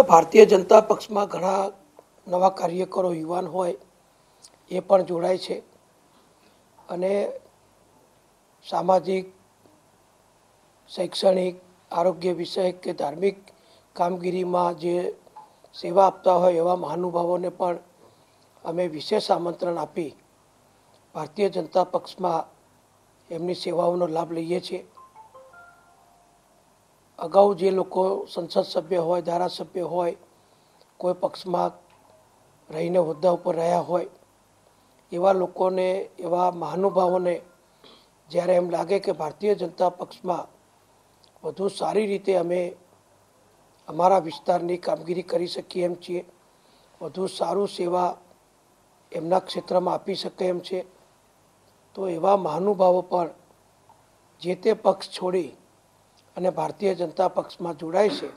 ભારતીય જનતા પક્ષમાં ઘણા નવા કાર્યકરો યુવાન હોય એ પણ જોડાય છે અને સામાજિક, શૈક્ષણિક, આરોગ્ય વિષયક કે ધાર્મિક કામગીરીમાં જે સેવા આપતા હોય એવા મહાનુભાવોને પણ અમે વિશેષ આમંત્રણ આપી ભારતીય જનતા પક્ષમાં એમની સેવાઓનો લાભ લઈએ છીએ. અગાઉ જે લોકો સંસદ સભ્ય હોય, ધારાસભ્ય હોય, કોઈ પક્ષમાં રહીને હોદ્દા ઉપર રહ્યા હોય એવા લોકોને, એવા મહાનુભાવોને જ્યારે એમ લાગે કે ભારતીય જનતા પક્ષમાં વધુ સારી રીતે અમે અમારા વિસ્તારની કામગીરી કરી શકીએ એમ છીએ, વધુ સારું સેવા એમના ક્ષેત્રમાં આપી શકે એમ છે, તો એવા મહાનુભાવો પણ જે તે પક્ષ છોડી અને ભારતીય જનતા પક્ષમાં જોડાય છે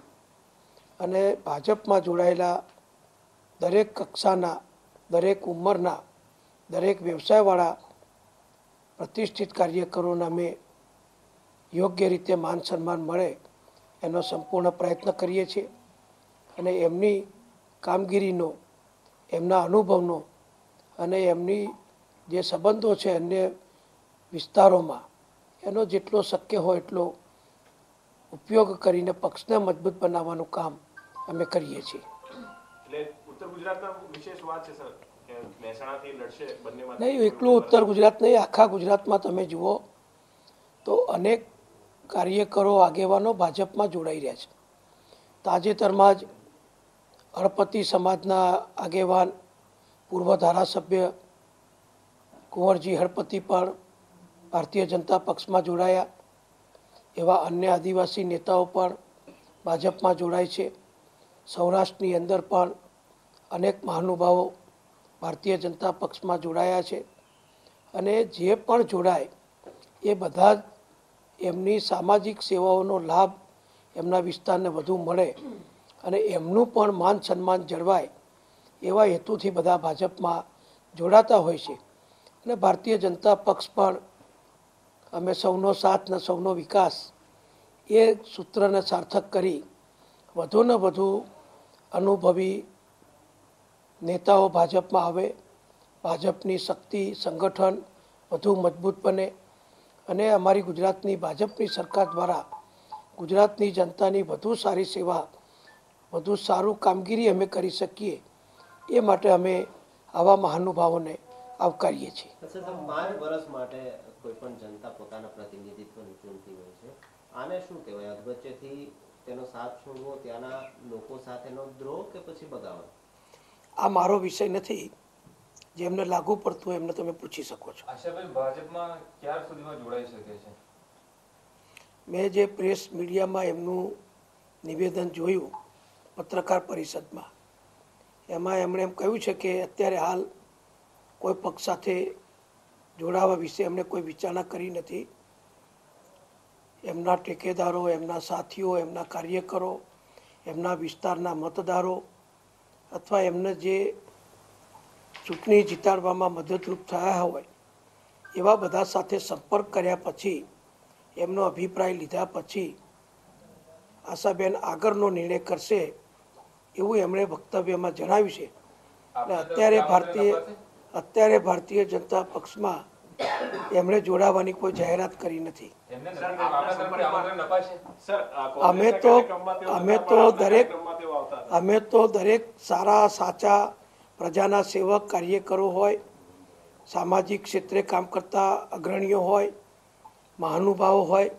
અને ભાજપમાં જોડાયેલા દરેક કક્ષાના, દરેક ઉંમરના, દરેક વ્યવસાયવાળા પ્રતિષ્ઠિત કાર્યકરોને અમે યોગ્ય રીતે માન સન્માન મળે એનો સંપૂર્ણ પ્રયત્ન કરીએ છીએ અને એમની કામગીરીનો, એમના અનુભવનો અને એમની જે સંબંધો છે અન્ય વિસ્તારોમાં એનો જેટલો શક્ય હોય એટલો ઉપયોગ કરીને પક્ષને મજબૂત બનાવવાનું કામ અમે કરીએ છીએ. નહીં, એટલું ઉત્તર ગુજરાત નહીં, આખા ગુજરાતમાં તમે જુઓ તો અનેક કાર્યકરો, આગેવાનો ભાજપમાં જોડાઈ રહ્યા છે. તાજેતરમાં જ હળપતિ સમાજના આગેવાન, પૂર્વ ધારાસભ્ય કુંવરજી હળપતિ પણ ભારતીય જનતા પક્ષમાં જોડાયા. એવા અન્ય આદિવાસી નેતાઓ પણ ભાજપમાં જોડાય છે. સૌરાષ્ટ્રની અંદર પણ અનેક મહાનુભાવો ભારતીય જનતા પક્ષમાં જોડાયા છે અને જે પણ જોડાય એ બધા જ એમની સામાજિક સેવાઓનો લાભ એમના વિસ્તારને વધુ મળે અને એમનું પણ માન સન્માન જળવાય એવા હેતુથી બધા ભાજપમાં જોડાતા હોય છે. અને ભારતીય જનતા પક્ષ પણ અમે સૌનો સાથ ને સૌનો વિકાસ એ સૂત્રને સાર્થક કરી વધુને વધુ અનુભવી નેતાઓ ભાજપમાં આવે, ભાજપની શક્તિ, સંગઠન વધુ મજબૂત બને અને અમારી ગુજરાતની ભાજપની સરકાર દ્વારા ગુજરાતની જનતાની વધુ સારી સેવા, વધુ સારું કામગીરી અમે કરી શકીએ એ માટે અમે આવા મહાનુભાવોને આવકારીએ છીએ. 5 વર્ષ માટે કોઈ પણ જનતા પોતાના પ્રતિનિધિત્વની ચૂંટતી હોય છે, આને શું કહેવાય? અધવચ્ચેથી તેનો સાથ છોડવો, ત્યાંના લોકો સાથેનો દ્રોહ કે પછી બગાવત? આ મારો વિષય નથી, જેમને લાગુ પડતું એમને તમે પૂછી શકો છો. આશાભાઈ, ભાજપમાં ક્યાર સુધીમાં જોડાઈ શકે છે? મેં જે પ્રેસ મીડિયામાં એમનું નિવેદન જોયું પત્રકાર પરિષદમાં, એમાં એમણે એમ કહ્યું છે કે અત્યારે હાલ કોઈ પક્ષ સાથે જોડાવા વિશે એમણે કોઈ વિચારણા કરી નથી. એમના ટેકેદારો, એમના સાથીઓ, એમના કાર્યકરો, એમના વિસ્તારના મતદારો અથવા એમને જે ચૂંટણી જીતાડવામાં મદદરૂપ થયા હોય એવા બધા સાથે સંપર્ક કર્યા પછી, એમનો અભિપ્રાય લીધા પછી આશાબેન આગળનો નિર્ણય કરશે એવું એમણે વક્તવ્યમાં જણાવ્યું છે. એટલે અત્યારે ભારતીય જનતા પક્ષમાં એમણે જોડાવાની કોઈ જાહેરાત કરી નથી. અમે તો દરેક સારા, સાચા પ્રજાના સેવક, કાર્યકરો હોય, સામાજિક ક્ષેત્રે કામ કરતા અગ્રણીઓ હોય, મહાનુભાવો હોય,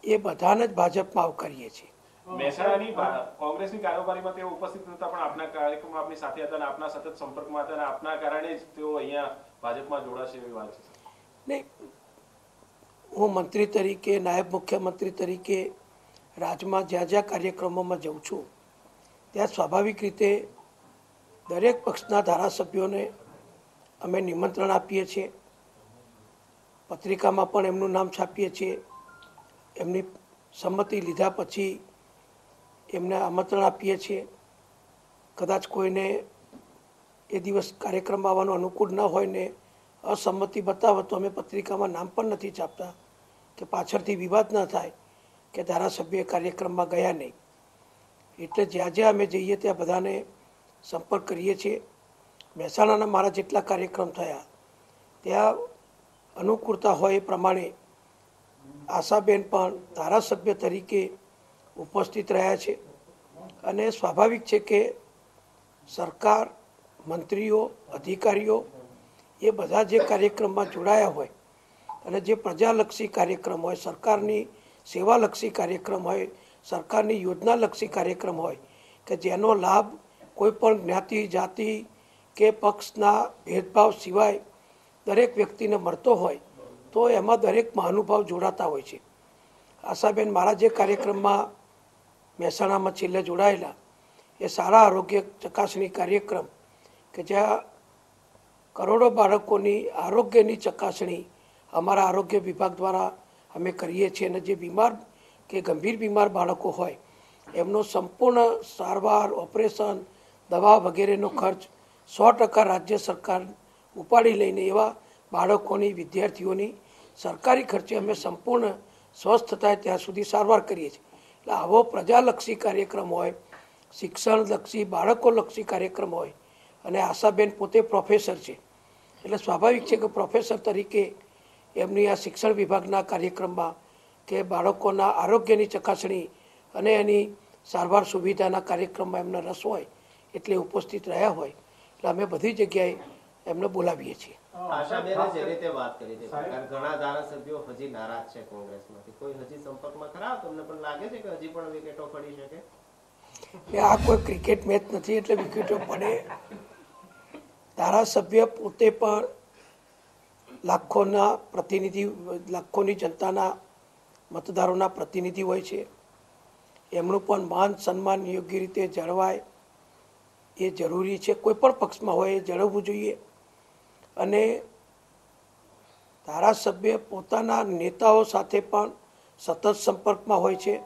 એ બધાને જ ભાજપમાં આવકારીએ છીએ. મહેસાણાની કોંગ્રેસની કારોબારીમાં તેઓ ઉપસ્થિત નહોતા, પણ આપના કાર્યક્રમમાં આપની સાથે હતા અને આપના સતત સંપર્કમાં હતા અને આપના કારણે જ તેઓ અહીંયા ભાજપમાં જોડાશે એવી વાત છે. નહીં, હું મંત્રી તરીકે, નાયબ મુખ્યમંત્રી તરીકે રાજ્યમાં જ્યાં જ્યાં કાર્યક્રમોમાં જઉં છું ત્યાં સ્વાભાવિક રીતે દરેક પક્ષના ધારાસભ્યોને અમે નિમંત્રણ આપીએ છીએ. પત્રિકામાં પણ એમનું નામ છાપીએ છીએ. એમની સંમતિ લીધા પછી એમને આમંત્રણ આપીએ છીએ. કદાચ કોઈને એ દિવસ કાર્યક્રમમાં આવવાનું અનુકૂળ ન હોય ને અસંમતિ બતાવે તો અમે પત્રિકામાં નામ પણ નથી છાપતા કે પાછળથી વિવાદ ન થાય કે ધારાસભ્ય કાર્યક્રમમાં ગયા નહીં. એટલે જ્યાં જ્યાં અમે જઈએ ત્યાં બધાને સંપર્ક કરીએ છીએ. મહેસાણાના મારા જેટલા કાર્યક્રમ થયા ત્યાં અનુકૂળતા હોય એ પ્રમાણે આશાબેન પણ ધારાસભ્ય તરીકે ઉપસ્થિત રહ્યા છે. અને સ્વાભાવિક છે કે સરકાર, મંત્રીઓ, અધિકારીઓ એ બધા જે કાર્યક્રમમાં જોડાયા હોય અને જે પ્રજાલક્ષી કાર્યક્રમ હોય, સરકારની સેવાલક્ષી કાર્યક્રમ હોય, સરકારની યોજનાલક્ષી કાર્યક્રમ હોય કે જેનો લાભ કોઈ પણ જ્ઞાતિ, જાતિ કે પક્ષના ભેદભાવ સિવાય દરેક વ્યક્તિને મળતો હોય તો એમાં દરેક મહાનુભાવ જોડાતા હોય છે. આશાબેન મારા જે કાર્યક્રમમાં મહેસાણામાં છેલ્લે જોડાયેલા એ સારા આરોગ્ય ચકાસણી કાર્યક્રમ કે જ્યાં કરોડો બાળકોની આરોગ્યની ચકાસણી અમારા આરોગ્ય વિભાગ દ્વારા અમે કરીએ છીએ. અને જે બીમાર કે ગંભીર બીમાર બાળકો હોય એમનો સંપૂર્ણ સારવાર, ઓપરેશન, દવા વગેરેનો ખર્ચ 100% રાજ્ય સરકાર ઉપાડી લઈને એવા બાળકોની, વિદ્યાર્થીઓની સરકારી ખર્ચે અમે સંપૂર્ણ સ્વસ્થ થાય ત્યાં સુધી સારવાર કરીએ છીએ. એટલે આવો પ્રજાલક્ષી કાર્યક્રમ હોય, શિક્ષણલક્ષી, બાળકોલક્ષી કાર્યક્રમ હોય અને આશાબેન પોતે પ્રોફેસર છે એટલે સ્વાભાવિક છે કે પ્રોફેસર તરીકે એમની આ શિક્ષણ વિભાગના કાર્યક્રમમાં કે બાળકોના આરોગ્યની ચકાસણી અને એની સારવાર સુવિધાના કાર્યક્રમમાં એમને રસ હોય એટલે ઉપસ્થિત રહ્યા હોય એટલે અમે બધી જગ્યાએ એમને બોલાવીએ છીએ. આશાબેને જે રીતે વાત કરી છે, ઘણા ધારાસભ્યો હજી નારાજ છે કોંગ્રેસમાંથી, કોઈ હજી સંપર્કમાં ખરા? તમને પણ લાગે છે કે હજી પણ વિકેટો પડી શકે? આ કોઈ ક્રિકેટ મેચ નથી એટલે વિકેટો પડે. ધારાસભ્ય પોતે પણ લાખોના પ્રતિનિધિ, લાખોની જનતાના મતદારોના પ્રતિનિધિ હોય છે. એમનું પણ માન સન્માન યોગ્ય રીતે જળવાય એ જરૂરી છે. કોઈ પણ પક્ષમાં હોય એ જળવવું જોઈએ. અને ધારાસભ્ય પોતાના નેતાઓ સાથે પણ સતત સંપર્કમાં હોય છે.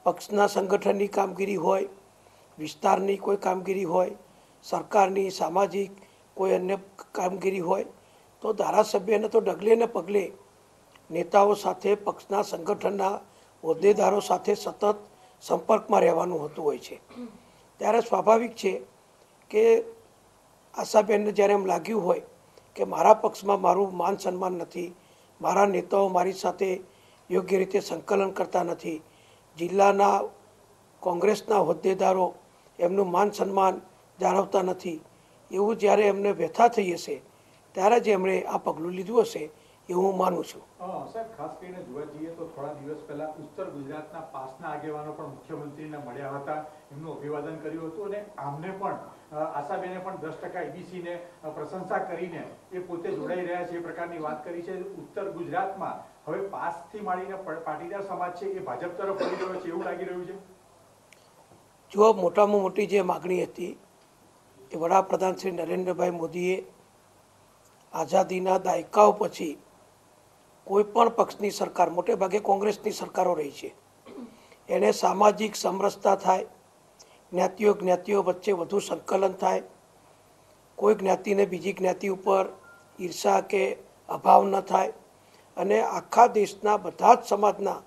પક્ષના સંગઠનની કામગીરી હોય, વિસ્તારની કોઈ કામગીરી હોય, સરકારની સામાજિક કોઈ અન્ય કામગીરી હોય તો ધારાસભ્યને તો ડગલે ને પગલે નેતાઓ સાથે, પક્ષના સંગઠનના હોદ્દેદારો સાથે સતત સંપર્કમાં રહેવાનું હોતું હોય છે. ત્યારે સ્વાભાવિક છે કે આશાબેનને જ્યારે એમ લાગ્યું હોય કે મારા પક્ષમાં મારું માન સન્માન નથી, મારા નેતાઓ મારી સાથે યોગ્ય રીતે સંકલન કરતા નથી, જિલ્લાના કોંગ્રેસના હોદ્દેદારો એમનું માન સન્માન જાળવતા નથી, એવું જ્યારે એમને વ્યથા થઈ હશે ત્યારે જ એમણે આ પગલું લીધું હશે એવું હું માનું છું. સાહેબ, ખાસ કરીને જોવા જઈએ તો થોડા દિવસ પહેલા ઉત્તર ગુજરાતના પાસના આગેવાનો પણ મુખ્યમંત્રીને મળ્યા હતા, એમનું અભિવાદન કર્યું હતું અને આમને પણ આશાબેને પણ 10% એબીસીને પ્રશંસા કરીને એ પોતે જોડાઈ રહ્યા છે એ પ્રકારની વાત કરી છે. ઉત્તર ગુજરાતમાં હવે પાસથી માંડીને પાટીદાર સમાજ છે એ ભાજપ તરફ વળી રહ્યો છે એવું લાગી રહ્યું છે. જો મોટામાં મોટી જે માગણી હતી એ વડાપ્રધાન શ્રી નરેન્દ્રભાઈ મોદીએ આઝાદીના દાયકાઓ પછી કોઈ પણ પક્ષની સરકાર, મોટે ભાગે કોંગ્રેસની સરકારો રહી છે, એને સામાજિક સમરસતા થાય, જ્ઞાતિઓ વચ્ચે વધુ સંકલન થાય, કોઈ જ્ઞાતિને બીજી જ્ઞાતિ ઉપર ઈર્ષા કે અભાવ ન થાય અને આખા દેશના બધા જ સમાજના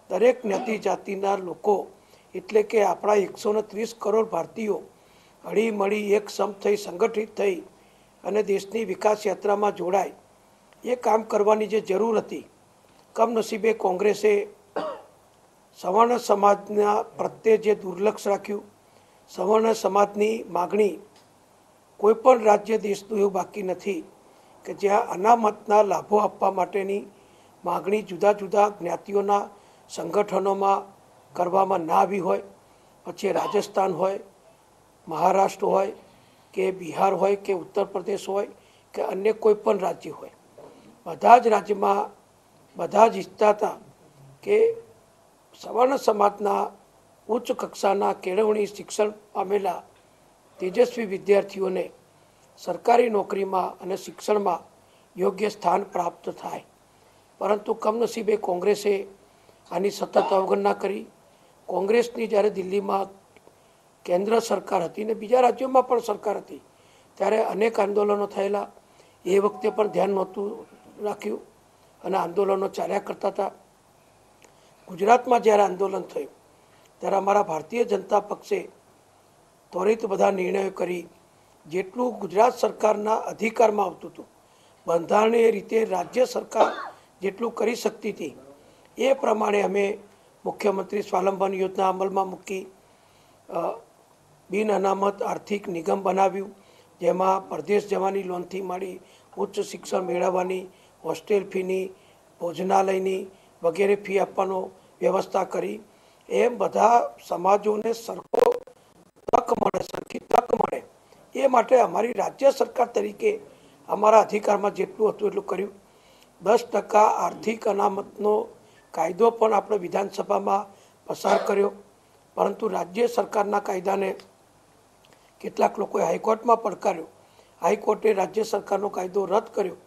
દરેક જ્ઞાતિ જાતિના લોકો એટલે કે આપણા 130 કરોડ ભારતીયો હળી મળી એક સમ થઈ, સંગઠિત થઈ અને દેશની વિકાસ યાત્રામાં જોડાય એ કામ કરવાની જે જરૂર હતી, કમનસીબે કોંગ્રેસે સવર્ણ સમાજના પ્રત્યે જે દુર્લક્ષ રાખ્યું, સવર્ણ સમાજની માગણી કોઈ પણ રાજ્ય દેશનું એવું બાકી નથી કે જ્યાં અનામતના લાભો આપવા માટેની માગણી જુદા જુદા જ્ઞાતિઓના સંગઠનોમાં કરવામાં ના આવી હોય. પછી રાજસ્થાન હોય, મહારાષ્ટ્ર હોય કે બિહાર હોય કે ઉત્તર પ્રદેશ હોય કે અન્ય કોઈ પણ રાજ્ય હોય, બધા જ રાજ્યમાં બધા જ ઈચ્છતા હતા કે સવર્ણ સમાજના ઉચ્ચ કક્ષાના કેળવણી શિક્ષણ પામેલા તેજસ્વી વિદ્યાર્થીઓને સરકારી નોકરીમાં અને શિક્ષણમાં યોગ્ય સ્થાન પ્રાપ્ત થાય. પરંતુ કમનસીબે કોંગ્રેસે આની સતત અવગણના કરી. કોંગ્રેસની જ્યારે દિલ્હીમાં કેન્દ્ર સરકાર હતી ને બીજા રાજ્યોમાં પણ સરકાર હતી ત્યારે અનેક આંદોલનો થયેલા, એ વખતે પણ ધ્યાન નહોતું રાખ્યું અને આંદોલનો ચાલ્યા કરતા હતા. ગુજરાતમાં જ્યારે આંદોલન થયું ત્યારે અમારા ભારતીય જનતા પક્ષે ત્વરિત બધા નિર્ણયો કરી જેટલું ગુજરાત સરકારના અધિકારમાં આવતું હતું, બંધારણીય રીતે રાજ્ય સરકાર જેટલું કરી શકતી હતી એ પ્રમાણે અમે મુખ્યમંત્રી સ્વાવલંબન યોજના અમલમાં મૂકી, બિન અનામત આર્થિક નિગમ બનાવ્યું, જેમાં પરદેશ જવાની લોનથી માંડી ઉચ્ચ શિક્ષણ મેળવવાની, હોસ્ટેલ ફીની, ભોજનાલયની વગેરે ફી આપવાનો વ્યવસ્થા કરી. એમ બધા સમાજોને સરખો તક મળે, સરખી તક મળે એ માટે અમારી રાજ્ય સરકાર તરીકે અમારા અધિકારમાં જેટલું હતું એટલું કર્યું. 10% આર્થિક અનામતનો કાયદો પણ આપણે વિધાનસભામાં પસાર કર્યો, પરંતુ રાજ્ય સરકારના કાયદાને કેટલાક લોકોએ હાઈકોર્ટમાં પડકાર્યો. હાઈકોર્ટે રાજ્ય સરકારનો કાયદો રદ કર્યો,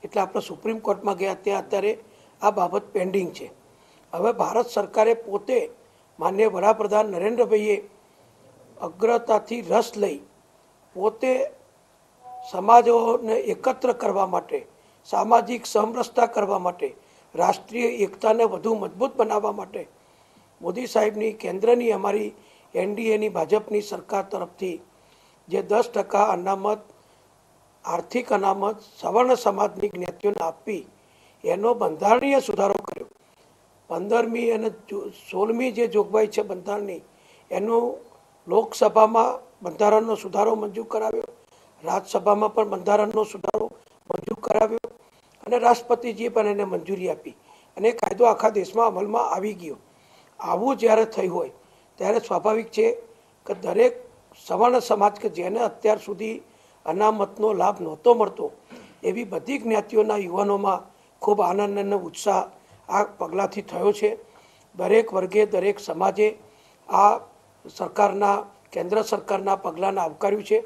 એટલે આપણે સુપ્રીમ કોર્ટમાં ગયા. ત્યાં અત્યારે આ બાબત પેન્ડિંગ છે. હવે ભારત સરકારે પોતે માનનીય વડાપ્રધાન નરેન્દ્રભાઈએ અગ્રતાથી રસ લઈ પોતે સમાજોને એકત્ર કરવા માટે, સામાજિક સમરસતા કરવા માટે, રાષ્ટ્રીય એકતાને વધુ મજબૂત બનાવવા માટે મોદી સાહેબની કેન્દ્રની અમારી એનડીએની ભાજપની સરકાર તરફથી જે 10% અનામત, આર્થિક અનામત સવર્ણ સમાજની જ્ઞાતિઓને આપવી એનો બંધારણીય સુધારો કર્યો. 15મી અને 16મી જે જોગવાઈ છે બંધારણની, એનું લોકસભામાં બંધારણનો સુધારો મંજૂર કરાવ્યો, રાજ્યસભામાં પણ બંધારણનો સુધારો મંજૂર કરાવ્યો અને રાષ્ટ્રપતિજીએ પણ એને મંજૂરી આપી અને એ કાયદો આખા દેશમાં અમલમાં આવી ગયો. આવું જ્યારે થયું હોય ત્યારે સ્વાભાવિક છે કે દરેક સવર્ણ સમાજ કે જેને અત્યાર સુધી અનામતનો લાભ નહોતો મળતો એવી બધી જ્ઞાતિઓના યુવાનોમાં ખૂબ આનંદ અને ઉત્સાહ આ પગલાંથી થયો છે. દરેક વર્ગે, દરેક સમાજે આ સરકારના, કેન્દ્ર સરકારના પગલાંને આવકાર્યું છે.